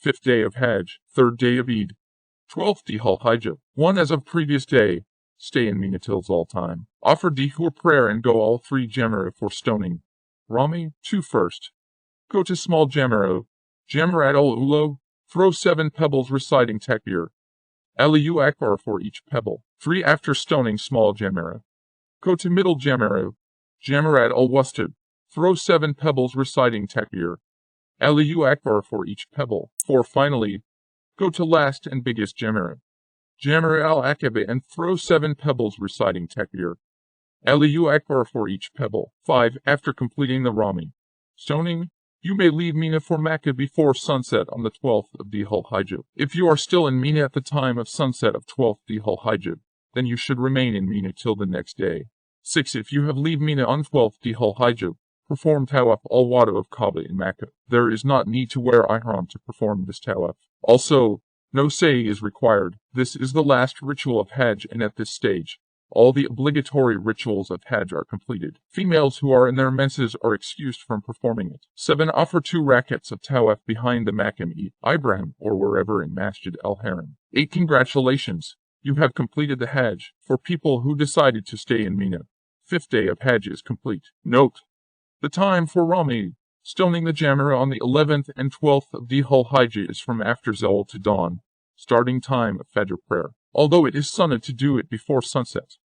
5th day of Hajj, 3rd day of Eid, 12th day Hajj. 1 as of previous day. Stay in Mina till all time. Offer dhuhr prayer and go all 3 Jamra for stoning. Rami, 2 first. Go to small Jamra. Jamrat al-Ula, throw 7 pebbles reciting takbir. Allahu Akbar for each pebble. 3 after stoning small Jamra. Go to middle Jamra. Jamrat al-Wustad, throw 7 pebbles reciting takbir. Allahu Akbar for each pebble. 4 finally, go to last and biggest Jamra. Jamra al-Aqaba and throw 7 pebbles reciting takbir. Allahu Akbar for each pebble. 5 after completing the Rami. Stoning, you may leave Mina for Makkah before sunset on the 12th of Dhul Hijjah. If you are still in Mina at the time of sunset of 12th Dhul Hijjah, then you should remain in Mina till the next day. 6 if you have leave Mina on 12th Dhul Hijjah, perform tawaf al-wada of Kaaba in Makkah. There is not need to wear ihram to perform this tawaf. Also, no sa'i is required. This is the last ritual of Hajj, and at this stage, all the obligatory rituals of Hajj are completed. Females who are in their menses are excused from performing it. 7 offer 2 rakats of tawaf behind the Maqam Ibrahim or wherever in Masjid al-Haram. 8 congratulations, you have completed the Hajj. For people who decided to stay in Mina, 5th day of Hajj is complete. Note, the time for Rami, stoning the Jamra on the 11th and 12th of Dhul Hijjah is from after Zawal to dawn, starting time of Fajr prayer, although it is sunnah to do it before sunset.